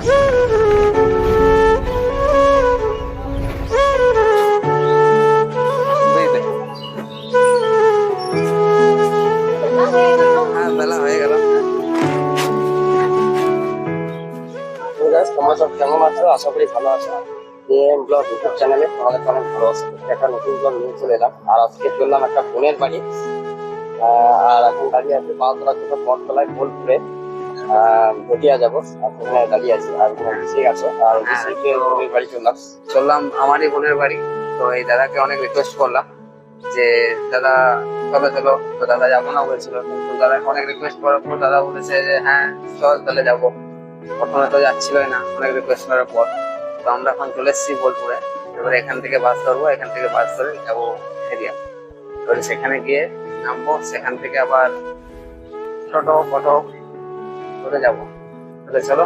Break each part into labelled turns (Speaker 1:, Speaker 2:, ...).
Speaker 1: হ্যাঁ, বেলা হয়ে গেল।
Speaker 2: তোমরা সব কেমন আছো? আশা করি ভালো আছো। এম ব্লগ ইউটিউব চ্যানেলে তোমাদের অনেক ভালোবাসা। একটা নতুন ব্লগ নিয়ে চলে এলাম। আর আজকে চললাম একটা বোনের বাড়ি। আর এখন দাঁড়িয়ে আছে বালতলা থেকে বটতলায় বোলপুরে ভেটিয়া যাবো। ওখানে দাঁড়িয়ে আছি আর ওখানে অভিষেক আছো। আর অভিষেকের বোনের বাড়ি
Speaker 1: চললাম আমারই বোনের বাড়ি। তো এই দাদাকে অনেক রিকোয়েস্ট করলাম যে দাদা চলো চলো, তো দাদা যাবো না বলছিল, কিন্তু দাদা অনেক রিকোয়েস্ট করার পর দাদা বলেছে যে হ্যাঁ চল তাহলে যাবো। প্রথমে তো যাচ্ছিলই না, অনেক রিকোয়েস্ট করার পর তো আমরা এখন চলে এসেছি বোলপুরে। এবার এখান থেকে বাস ধরবো, এখান থেকে বাস ধরে যাবো এরিয়া। এবারে সেখানে গিয়ে নামবো, সেখান থেকে আবার টোটো ফটো করে যাবো। তাহলে চলো।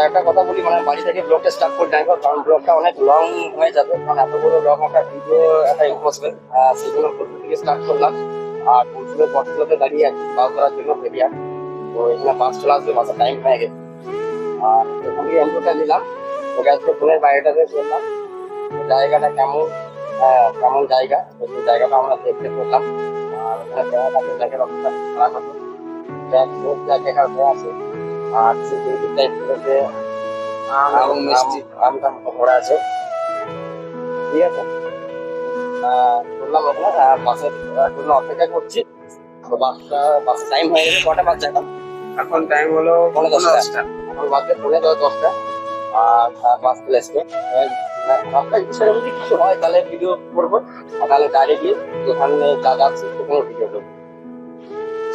Speaker 2: একটা কথা বলি, মানে বাড়ি থেকে ব্লগটা স্টার্ট করে যাই, কারণ ব্লগটা অনেক লং হয়ে যাবে। কারণ এত বড় লং একটা ভিডিও একটা ইম্পসিবল। সেই জন্য বোলপুর থেকে স্টার্ট করলাম। আর বোলপুরে বটতলাতে দাঁড়িয়ে আছি বাস ধরার জন্য ভেটিয়া। তো এখানে বাস চলে আসবে, বাসের টাইম হয়ে গেছে। আর এখান থেকে এন্ট্রিটা নিলাম, ওকে আজকে বোনের বাড়িটাতে চললাম। জায়গাটা কেমন, কেমন জায়গা, সেই জায়গাটা আমরা দেখতে পেলাম। আর এখানে জায়গাটাকে দেখে অবস্থা খারাপ হতো, দেখার হয়ে আছে। আর সিকিউরিটি টাইপ করেছে,
Speaker 1: এবং মিষ্টি
Speaker 2: আম টাম ভরা আছে। ঠিক আছে, বললাম ওখানে বাসের জন্য অপেক্ষা করছি। তো বাসের টাইম হয়ে গেছে। কটা বাজছে এখন?
Speaker 1: এখন টাইম হলো
Speaker 2: 10:10। এখন বাজছে 10:10। আর বাস চলে এসছে। সেরকম যদি কিছু হয় তাহলে ভিডিও করবো, আর তাহলে ডাইরেক্টলি যেখানে যা যাচ্ছে সেখানে ভিডিও করবো।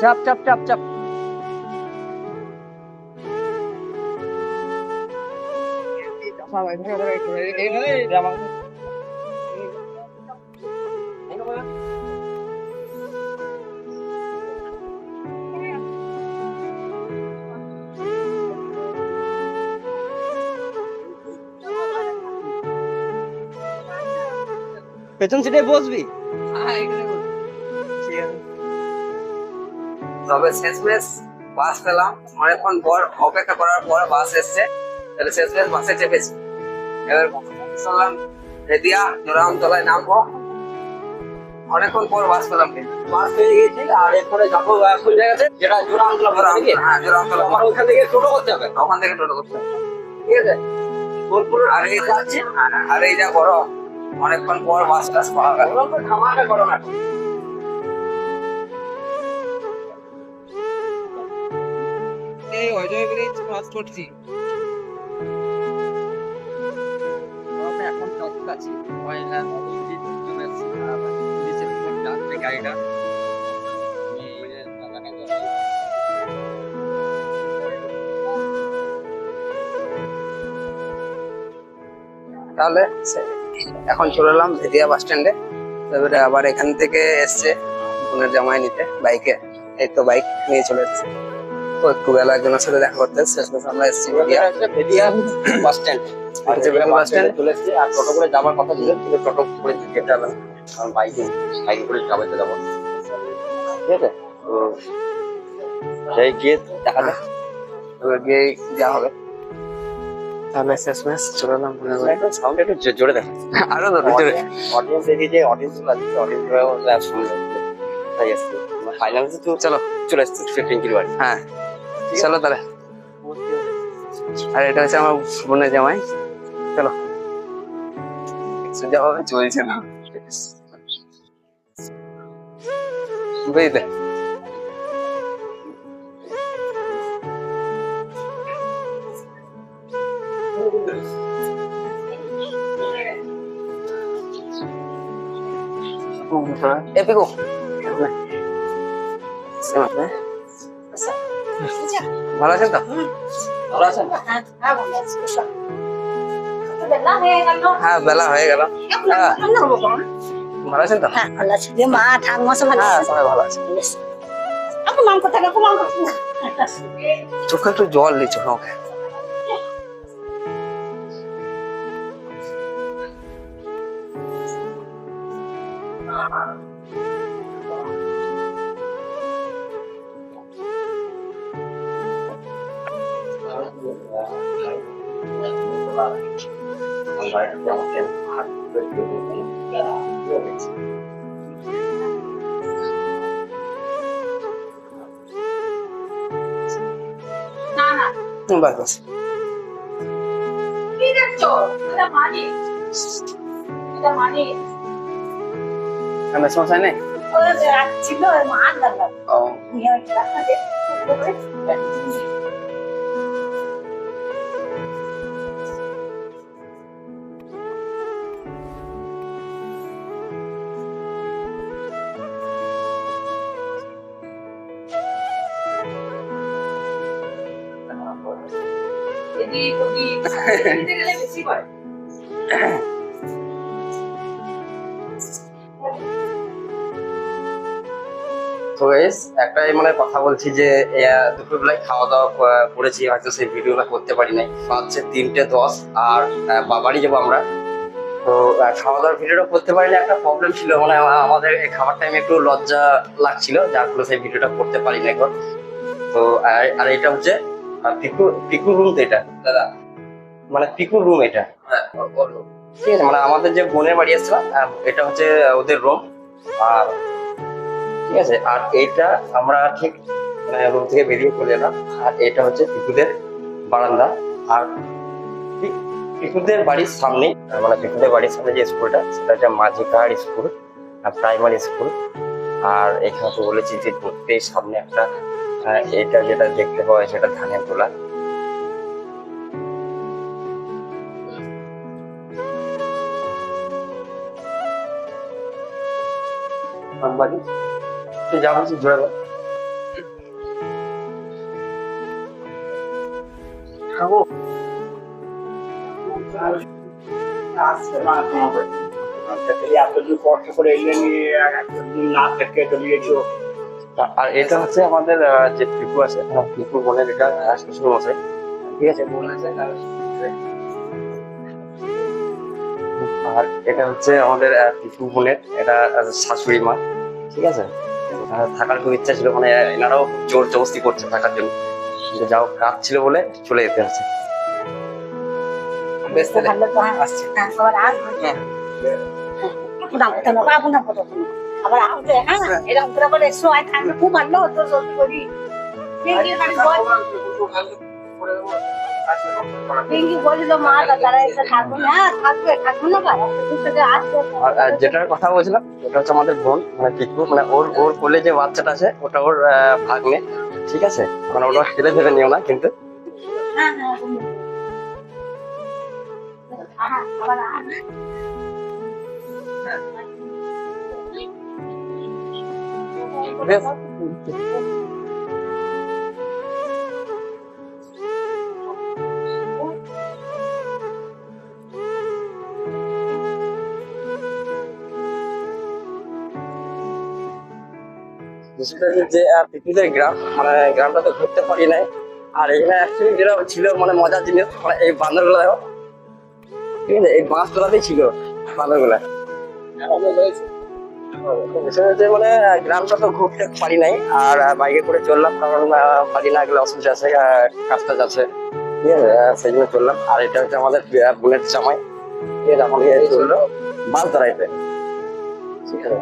Speaker 1: চাপ চাপ চাপ চাপ।
Speaker 2: পেছন সিটে বসবি?
Speaker 1: তবে শেষমেশ বাস পেলাম, অনেকক্ষণ পর অপেক্ষা করার পর বাস এসছে। তাহলে শেষমেশ বাসে চেপেছি। এবার শুনলাম ভেদিয়া জোড়ামতলায় নামবো। অনেকক্ষণ পর বাস পেলাম,
Speaker 2: বাস পেয়ে গেছি। আর এরপরে যাবো কোন জায়গাতে, যেটা জোড়ামতলা বলা নাকি?
Speaker 1: হ্যাঁ জোড়ামতলা।
Speaker 2: আমার ওখান থেকে টোটো করতে হবে।
Speaker 1: ওখান থেকে টোটো করতে হবে।
Speaker 2: ঠিক আছে, বোলপুর
Speaker 1: আর এই
Speaker 2: যাচ্ছি।
Speaker 1: আর এই যা গরম, অনেকক্ষণ পর বাস টাস পাওয়া গেল।
Speaker 2: ধামাকা গরম এখন।
Speaker 1: এই অজয় ব্রিজ ক্রস করছি।
Speaker 2: এখন কাছাকাছি গাড়িটা
Speaker 1: তাহলে এখন চলে এলাম ভেদিয়া বাস স্ট্যান্ডে। এবারে আবার এখান থেকে এসছে বোনের জামাই নিতে বাইকে। এই তো বাইক নিয়ে চলে এসছে। তো একটু বেলা একজনের সাথে দেখা করতে শেষমেশ আমরা এসছি
Speaker 2: ভেটিয়া বাস স্ট্যান্ড।
Speaker 1: বাস স্ট্যান্ডে
Speaker 2: চলে এসছি। আর টোটো করে যাওয়ার কথা ছিল, কিন্তু টোটো করে যেতে হবে না, কারণ বাইকে করে যাবাইতে যাবো। ঠিক আছে, তো সেই গিয়ে দেখা যাক।
Speaker 1: এবার গিয়ে যা হবে। তাহলে শেষমেশ চলে এলাম বোনের বাড়ি।
Speaker 2: সাউন্ড একটু জোরে দেখা।
Speaker 1: আরো জোরে।
Speaker 2: অডিয়েন্স এদিকে অডিয়েন্স লাগছে, অডিয়েন্স শুনবে তাই আসছে। ফাইনাল তো
Speaker 1: চলো
Speaker 2: চলে আসছে পিঙ্কির বাড়ি।
Speaker 1: হ্যাঁ চলো তাহলে। আর এটা হচ্ছে আমার বোনের জামাই। চলো। সোজা ভাবে চলছে না বুঝলে। এপিকো ভালো আছেন তো?
Speaker 2: ভালো আছেন?
Speaker 1: হ্যাঁ বেলা হয়ে গেল। ভালো আছেন তো?
Speaker 3: মা ঠাকুমা সব ভালো
Speaker 1: হ্যাঁ
Speaker 3: আছে?
Speaker 1: সবাই ভালো আছে।
Speaker 3: নাম কোথায়
Speaker 1: চোখে একটু জল দিচ্ছ ওকে।
Speaker 2: বাস বাস
Speaker 3: কি দেখছো এটা মানি এটা মানি
Speaker 2: সমস্যা নেই।
Speaker 3: ওরা ছিল মান দাদা
Speaker 2: ও
Speaker 3: নিয়ে রাখা দে এদিক ওদিক এদিকে গেলে বেশি হয়
Speaker 2: তো গাইস একটাই মানে কথা বলছি যে দুপুরবেলায় খাওয়া দাওয়া করেছি, হয়তো সেই ভিডিওটা করতে পারি নাই। হচ্ছে 3:10 আর বাড়ি যাবো আমরা। তো খাওয়া দাওয়ার ভিডিওটা করতে পারিনি, একটা প্রবলেম ছিল, মানে আমাদের এই খাবার টাইমে একটু লজ্জা লাগছিল, যার ফলে সেই ভিডিওটা করতে পারি না এখন। তো আর এটা হচ্ছে পিকুর রুম, তো এটা
Speaker 1: দাদা
Speaker 2: মানে পিকুর রুম এটা,
Speaker 1: হ্যাঁ বললো
Speaker 2: ঠিক আছে। মানে আমাদের যে বোনের বাড়ি আসছিলাম এটা হচ্ছে ওদের রুম। আর ঠিক আছে, আর এইটা আমরা ঠিক মানে রুম থেকে বেরিয়ে চলে এলাম। আর এটা হচ্ছে পিকুদের বারান্দা। আর পিকুদের বাড়ির সামনে, মানে পিকুদের বাড়ির সামনে যে স্কুলটা, সেটা হচ্ছে মাঝিকাহার স্কুল, প্রাইমারি স্কুল। আর এখানে তো বলেছি যে ঢুকতেই সামনে একটা এটা যেটা দেখতে পাওয়া যায় সেটা ধানের গোলা। বাড়ি তুই যা বলছিস জোরে বল। খাবো
Speaker 4: এতদিন কষ্ট করে এলে নিয়ে একদিন না থেকে চলিয়েছো।
Speaker 2: আর এটা হচ্ছে আমাদের যে পিকু আছে, পিকু বোনের এটা শ্বশুর মশাই, ঠিক আছে। আর এটা হচ্ছে আমাদের পিকু বোনের এটা শাশুড়ি মা, ঠিক আছে। থাকার খুব ইচ্ছা ছিল, মানে এনারাও জোর জবস্তি করছে থাকার জন্য, কিন্তু যাও কাজ ছিল বলে চলে যেতে হচ্ছে।
Speaker 1: বেশ তাহলে
Speaker 3: ভালো তো
Speaker 1: আসছি।
Speaker 3: আবার আসবে নাম কথা না বাবু নাম কথা আবার আসবে হ্যাঁ এরকম করে আবার 108 থাকলে খুব ভালো হতো জলদি করি পিঙ্কি খালি বল পিঙ্কি বলিল মা তারা এসে থাকবে না থাকবে না বাবা দুটোতে আসবে
Speaker 2: আর যেটার কথা বলছিলাম ওটা হচ্ছে আমাদের বোন, মানে পিকু, মানে ওর কোলে যে বাচ্চাটা আছে ওটা ওর ভাগ্নে, ঠিক আছে। মানে ওটা খেলে ভেবে নিও না কিন্তু।
Speaker 3: হ্যাঁ আবার আসবে
Speaker 2: বেশ। যে পিকনিকের গ্রাম, মানে গ্রামটা তো ঘুরতে পারি নাই। আর এখানে অ্যাকচুয়ালি যেটা ছিল মানে মজার জিনিস, মানে এই বান্দরগুলো দেখো, ঠিক আছে, এই বাঁশ তোলাতেই ছিল বান্দরগুলা। মানে গ্রামটা তো ঘুরতে পারি নাই, আর বাইকে করে চললাম, কারণ বাড়ি না গেলে অসুবিধা আছে, কাজটা যাচ্ছে, ঠিক আছে, সেই জন্য চললাম। আর এটা হচ্ছে আমাদের বোনের জামাই, ঠিক আছে, আমাকে চললো মাছ ধরাইতে, ঠিক আছে।